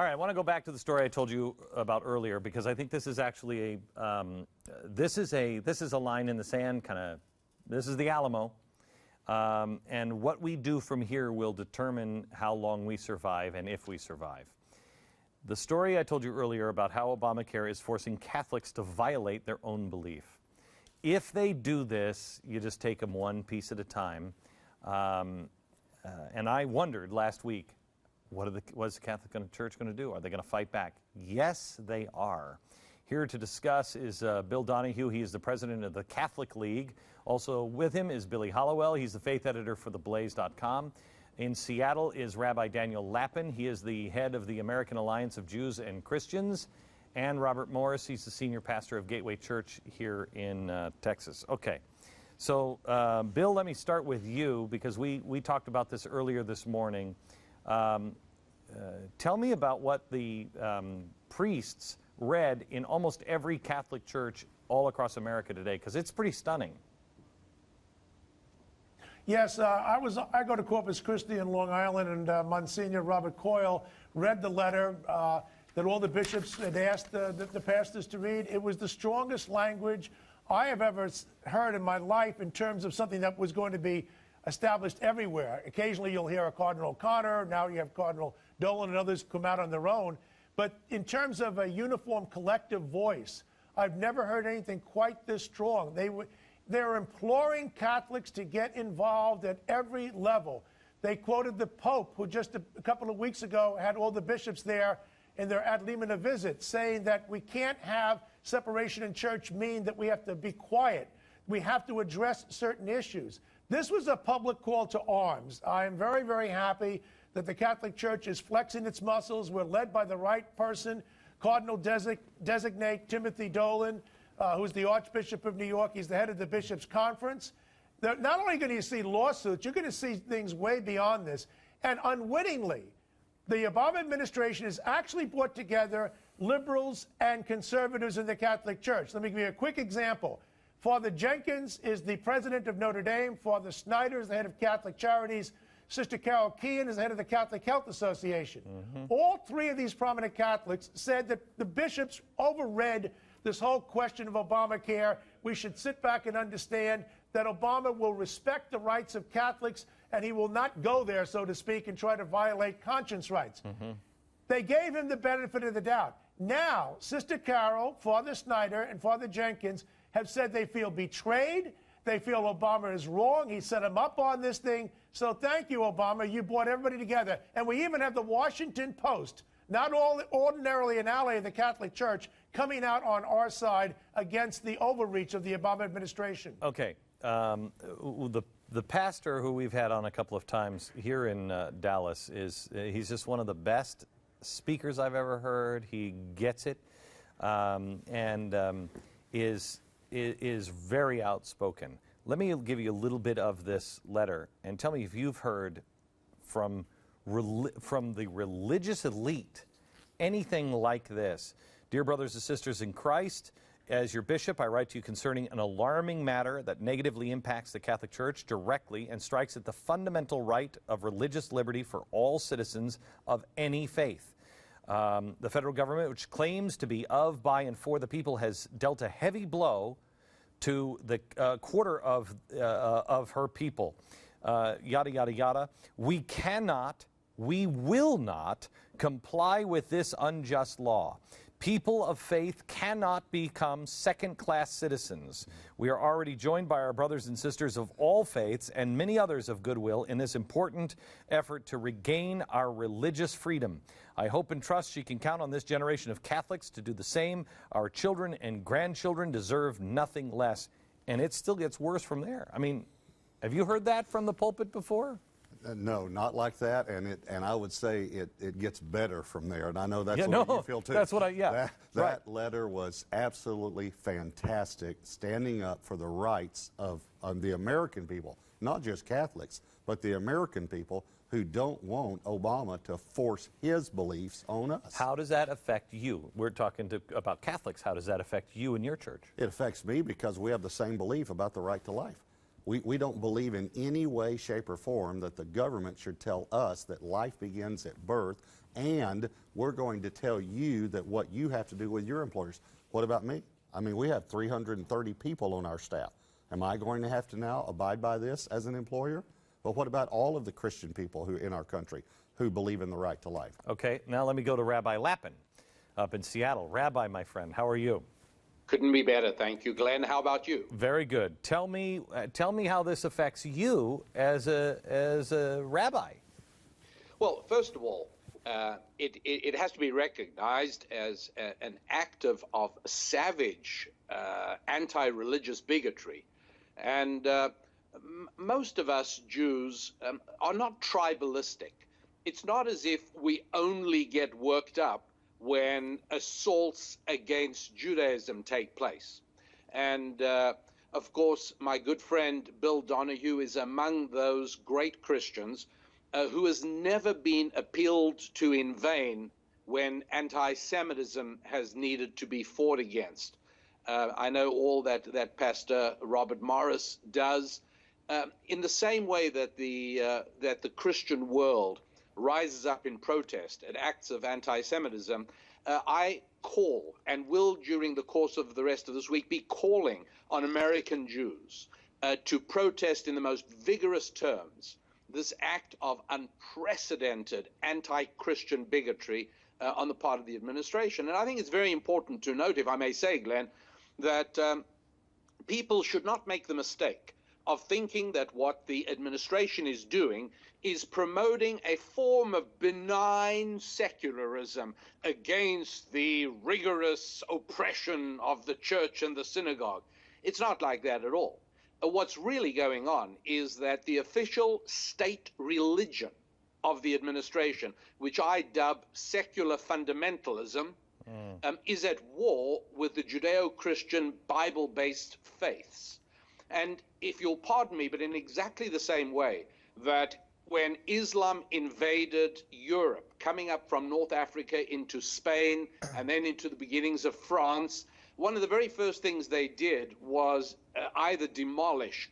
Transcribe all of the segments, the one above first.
All right, I want to go back to the story I told you about earlier because I think this is actually this is a line in the sand kind of. This is the Alamo, and what we do from here will determine how long we survive and if we survive. The story I told you earlier about how Obamacare is forcing Catholics to violate their own belief. If they do this, you just take them one piece at a time. And I wondered last week, what is the Catholic Church going to do? Are they going to fight back? Yes, they are. Here to discuss is Bill Donahue. He is the president of the Catholic League. Also with him is Billy Hollowell. He's the faith editor for theblaze.com. In Seattle is Rabbi Daniel Lapin. He is the head of the American Alliance of Jews and Christians. And Robert Morris, he's the senior pastor of Gateway Church here in Texas. Okay, so Bill, let me start with you because we talked about this earlier this morning. Tell me about what the priests read in almost every Catholic church all across America today, because it's pretty stunning. Yes, I go to Corpus Christi in Long Island, and Monsignor Robert Coyle read the letter that all the bishops had asked the pastors to read. It was the strongest language I have ever heard in my life in terms of something that was going to be established everywhere. Occasionally you'll hear a Cardinal O'Connor, now you have Cardinal Dolan and others come out on their own. But in terms of a uniform collective voice, I've never heard anything quite this strong. They're imploring Catholics to get involved at every level. They quoted the Pope, who just a couple of weeks ago had all the bishops there in their ad limina visit, saying that we can't have separation in church mean that we have to be quiet. We have to address certain issues. This was a public call to arms. I am very, very happy that the Catholic Church is flexing its muscles. We're led by the right person, Cardinal Designate Timothy Dolan, who's the Archbishop of New York. He's the head of the Bishops' Conference. They're not only going to see lawsuits, you're going to see things way beyond this. And unwittingly, the Obama administration has actually brought together liberals and conservatives in the Catholic Church. Let me give you a quick example. Father Jenkins is the president of Notre Dame. Father Snyder is the head of Catholic Charities. Sister Carol Keehan is the head of the Catholic Health Association. All three of these prominent Catholics said that the bishops overread this whole question of Obamacare. We should sit back and understand that Obama will respect the rights of Catholics and he will not go there, so to speak, and try to violate conscience rights. They gave him the benefit of the doubt. Now, Sister Carol, Father Snyder, and Father Jenkins have said they feel betrayed. They feel Obama is wrong. He set him up on this thing. So thank you, Obama. You brought everybody together. And we even have the Washington Post, not ordinarily an ally of the Catholic Church, coming out on our side against the overreach of the Obama administration. Okay. The pastor who we've had on a couple of times here in Dallas he's just one of the best speakers I've ever heard. He gets it, and is very outspoken. Let me give you a little bit of this letter and tell me if you've heard from the religious elite anything like this. Dear brothers and sisters in Christ, as your bishop, I write to you concerning an alarming matter that negatively impacts the Catholic Church directly and strikes at the fundamental right of religious liberty for all citizens of any faith. The federal government, which claims to be of, by, and for the people, has dealt a heavy blow to the quarter of her people. Yada, yada, yada. We will not comply with this unjust law. People of faith cannot become second-class citizens. We are already joined by our brothers and sisters of all faiths and many others of goodwill in this important effort to regain our religious freedom. I hope and trust she can count on this generation of Catholics to do the same. Our children and grandchildren deserve nothing less. And it still gets worse from there. I mean, have you heard that from the pulpit before? No, not like that, and I would say it gets better from there, and I know that's what you feel too. That's what That letter was absolutely fantastic, standing up for the rights of the American people, not just Catholics, but the American people who don't want Obama to force his beliefs on us. How does that affect you? We're talking about Catholics. How does that affect you and your church? It affects me because we have the same belief about the right to life. We don't believe in any way, shape, or form that the government should tell us that life begins at birth and we're going to tell you that what you have to do with your employers. What about me? I mean, we have 330 people on our staff. Am I going to have to now abide by this as an employer? But what about all of the Christian people who in our country who believe in the right to life? Okay, now let me go to Rabbi Lappin up in Seattle. Rabbi, my friend, how are you? Couldn't be better, thank you, Glenn. How about you? Very good. Tell me how this affects you as a rabbi. Well, first of all, it has to be recognized as an act of savage anti-religious bigotry. And most of us Jews are not tribalistic. It's not as if we only get worked up when assaults against Judaism take place. And of course, my good friend Bill Donahue is among those great Christians who has never been appealed to in vain when anti-Semitism has needed to be fought against. I know all that Pastor Robert Morris does. In the same way that the Christian world rises up in protest at acts of anti-Semitism, I call and will, during the course of the rest of this week, be calling on American Jews to protest in the most vigorous terms this act of unprecedented anti-Christian bigotry on the part of the administration. And I think it's very important to note, if I may say, Glenn, that people should not make the mistake of thinking that what the administration is doing is promoting a form of benign secularism against the rigorous oppression of the church and the synagogue. It's not like that at all. What's really going on is that the official state religion of the administration, which I dub secular fundamentalism, is at war with the Judeo-Christian Bible-based faiths. And if you'll pardon me, but in exactly the same way that when Islam invaded Europe, coming up from North Africa into Spain and then into the beginnings of France, one of the very first things they did was either demolish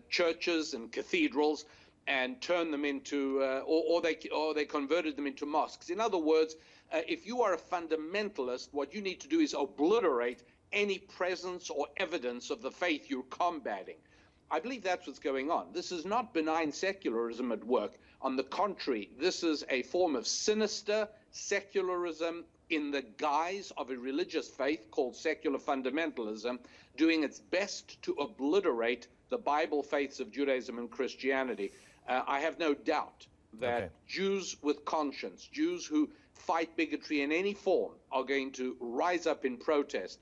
churches and cathedrals and turn them into, or they converted them into mosques. In other words, if you are a fundamentalist, what you need to do is obliterate any presence or evidence of the faith you're combating. I believe that's what's going on. This is not benign secularism at work. On the contrary, this is a form of sinister secularism in the guise of a religious faith called secular fundamentalism, doing its best to obliterate the Bible faiths of Judaism and Christianity. I have no doubt that Jews with conscience, Jews who fight bigotry in any form, are going to rise up in protest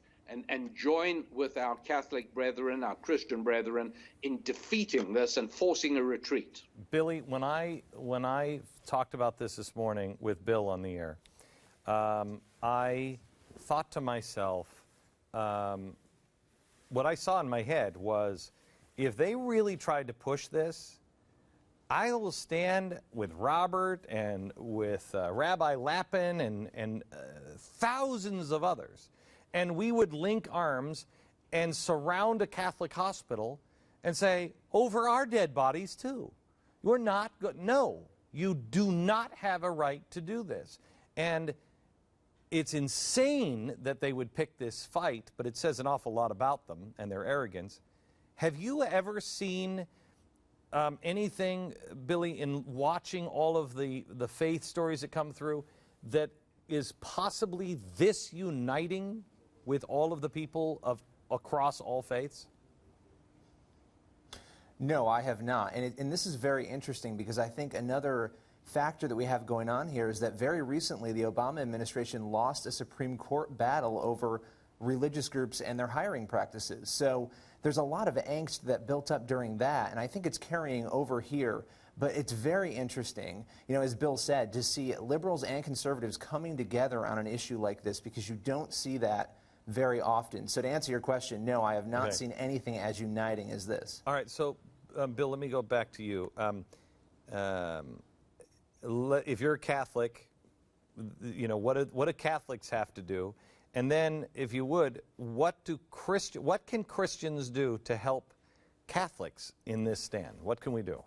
and join with our Catholic brethren, our Christian brethren, in defeating this and forcing a retreat. Billy, when I talked about this morning with Bill on the air, I thought to myself, what I saw in my head was, if they really tried to push this, I will stand with Robert and with Rabbi Lappin and thousands of others, and we would link arms and surround a Catholic hospital and say, over our dead bodies too. You're not good. No, you do not have a right to do this. And it's insane that they would pick this fight, but it says an awful lot about them and their arrogance. Have you ever seen anything, Billy, in watching all of the faith stories that come through, that is possibly this uniting with all of the people across all faiths? No, I have not. And this is very interesting, because I think another factor that we have going on here is that very recently the Obama administration lost a Supreme Court battle over religious groups and their hiring practices. So there's a lot of angst that built up during that, and I think it's carrying over here. But it's very interesting, you know, as Bill said, to see liberals and conservatives coming together on an issue like this, because you don't see that very often. So to answer your question, no, I have not seen anything as uniting as this. All right, so Bill, let me go back to you. If you're a Catholic, you know, what do Catholics have to do? And then, if you would, what can Christians do to help Catholics in this stand? What can we do?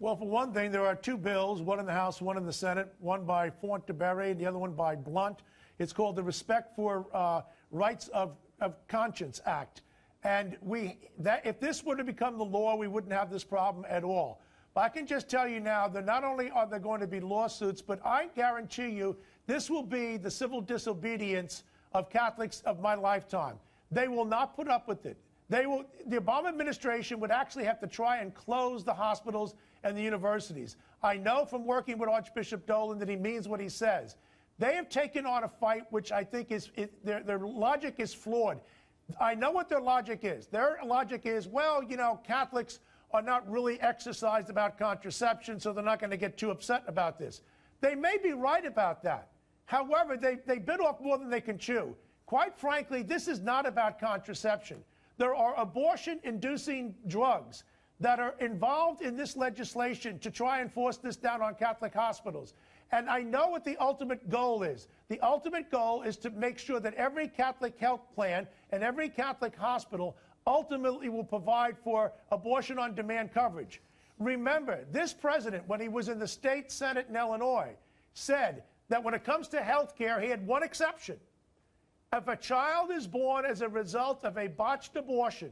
Well, for one thing, there are two bills, one in the House, one in the Senate, one by Fontaberry, the other one by Blunt. It's called the Respect for Rights of Conscience Act. And if this were to become the law, we wouldn't have this problem at all. But I can just tell you now that not only are there going to be lawsuits, but I guarantee you this will be the civil disobedience of Catholics of my lifetime. They will not put up with it. The Obama administration would actually have to try and close the hospitals and the universities. I know from working with Archbishop Dolan that he means what he says. They have taken on a fight which I think their logic is flawed. I know what their logic is. Their logic is, well, you know, Catholics are not really exercised about contraception, so they're not going to get too upset about this. They may be right about that. However, they bit off more than they can chew. Quite frankly, this is not about contraception. There are abortion-inducing drugs that are involved in this legislation to try and force this down on Catholic hospitals. And I know what the ultimate goal is. The ultimate goal is to make sure that every Catholic health plan and every Catholic hospital ultimately will provide for abortion-on-demand coverage. Remember, this president, when he was in the state Senate in Illinois, said that when it comes to health care, he had one exception. If a child is born as a result of a botched abortion,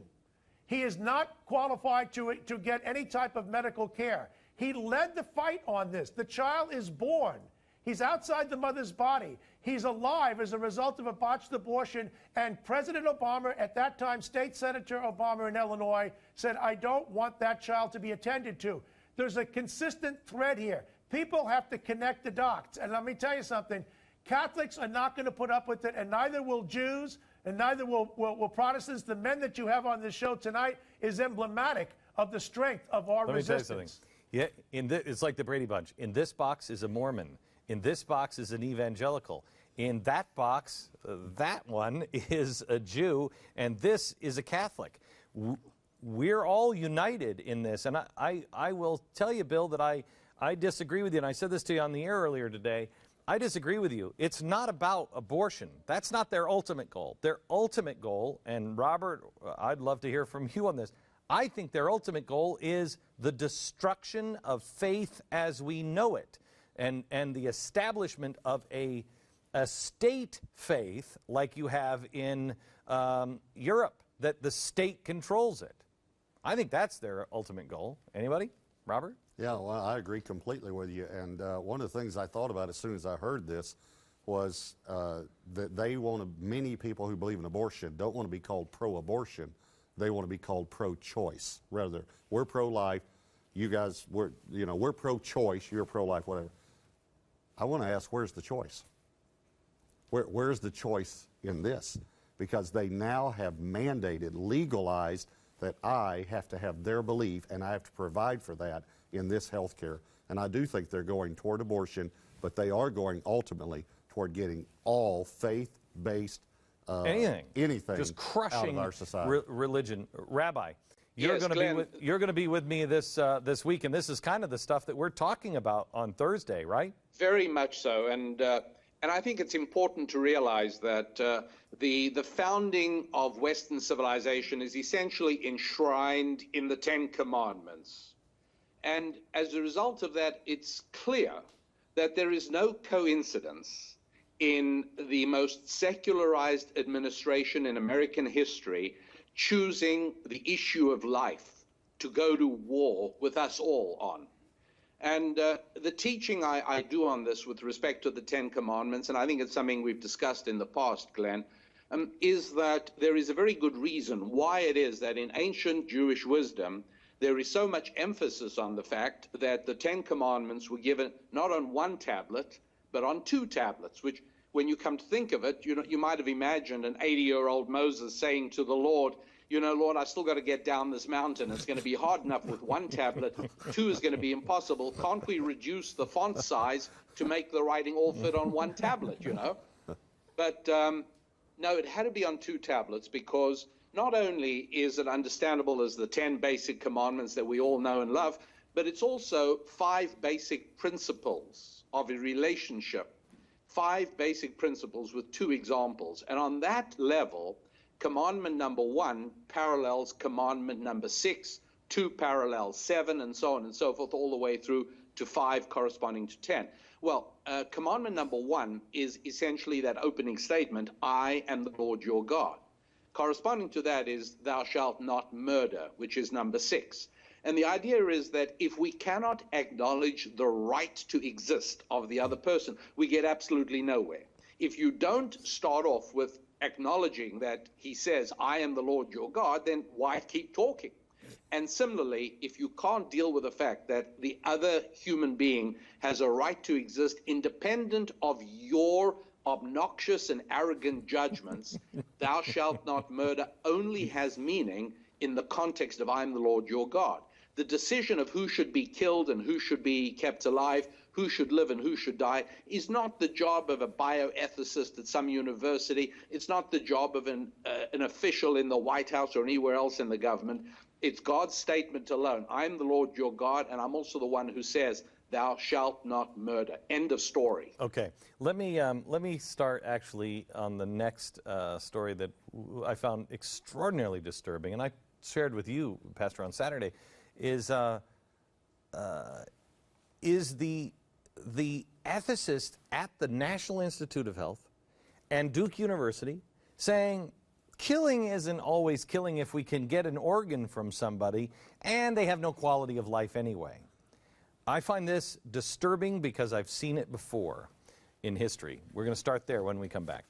he is not qualified to get any type of medical care. He led the fight on this. The child is born. He's outside the mother's body. He's alive as a result of a botched abortion. And President Obama, at that time, State Senator Obama in Illinois, said, I don't want that child to be attended to. There's a consistent thread here. People have to connect the dots. And let me tell you something. Catholics are not going to put up with it, and neither will Jews, and neither will Protestants. The men that you have on this show tonight is emblematic of the strength of our resistance. Let me tell you something. Yeah, it's like the Brady Bunch. In this box is a Mormon. In this box is an evangelical. In that box, that one is a Jew, and this is a Catholic. We're all united in this, and I will tell you, Bill, that I disagree with you, and I said this to you on the air earlier today. I disagree with you. It's not about abortion. That's not their ultimate goal. Their ultimate goal, and Robert, I'd love to hear from you on this, I think their ultimate goal is the destruction of faith as we know it, and the establishment of a state faith like you have in Europe, that the state controls it. I think that's their ultimate goal. Anybody? Robert? Yeah, well, I agree completely with you. And one of the things I thought about as soon as I heard this was that many people who believe in abortion don't want to be called pro-abortion. They want to be called pro-choice. Rather, we're pro-life. You guys, we're pro-choice. You're pro-life, whatever. I want to ask, where's the choice? Where's the choice in this? Because they now have mandated, legalized that I have to have their belief and I have to provide for that in this health care. And I do think they're going toward abortion, but they are going ultimately toward getting all faith-based anything just crushing out of our society. Religion. Rabbi, you're Yes, going to be with me this week, and this is kind of the stuff that we're talking about on Thursday, right? Very much so, and I think it's important to realize that the founding of Western civilization is essentially enshrined in the Ten Commandments. And as a result of that, it's clear that there is no coincidence in the most secularized administration in American history choosing the issue of life to go to war with us all on. And the teaching I do on this with respect to the Ten Commandments, and I think it's something we've discussed in the past, Glenn, is that there is a very good reason why it is that in ancient Jewish wisdom, there is so much emphasis on the fact that the Ten Commandments were given not on one tablet, but on two tablets, which, when you come to think of it, you might have imagined an 80-year-old Moses saying to the Lord, Lord, I still got to get down this mountain. It's going to be hard enough with one tablet. Two is going to be impossible. Can't we reduce the font size to make the writing all fit on one tablet, But no, it had to be on two tablets because not only is it understandable as the 10 basic commandments that we all know and love, but it's also 5 basic principles of a relationship. 5 basic principles with 2 examples. And on that level, commandment number 1 parallels commandment number 6 2 parallels 7, and so on and so forth, all the way through to 5 corresponding to 10. Well, commandment number 1 is essentially that opening statement, I am the Lord your God. Corresponding to that is, thou shalt not murder, which is number 6. And the idea is that if we cannot acknowledge the right to exist of the other person, we get absolutely nowhere. If you don't start off with acknowledging that he says, I am the Lord your God, then why keep talking? And similarly, if you can't deal with the fact that the other human being has a right to exist independent of your obnoxious and arrogant judgments, thou shalt not murder only has meaning in the context of I am the Lord your God. The decision of who should be killed and who should be kept alive, who should live and who should die, is not the job of a bioethicist at some university. It's not the job of an official in the White House or anywhere else in the government. It's God's statement alone. I'm the Lord your God, and I'm also the one who says, thou shalt not murder. End of story. Okay, let me start actually on the next story that I found extraordinarily disturbing, and I shared with you, Pastor, on Saturday, is the ethicist at the National Institute of Health and Duke University saying killing isn't always killing if we can get an organ from somebody and they have no quality of life anyway. I find this disturbing because I've seen it before in history. We're going to start there when we come back.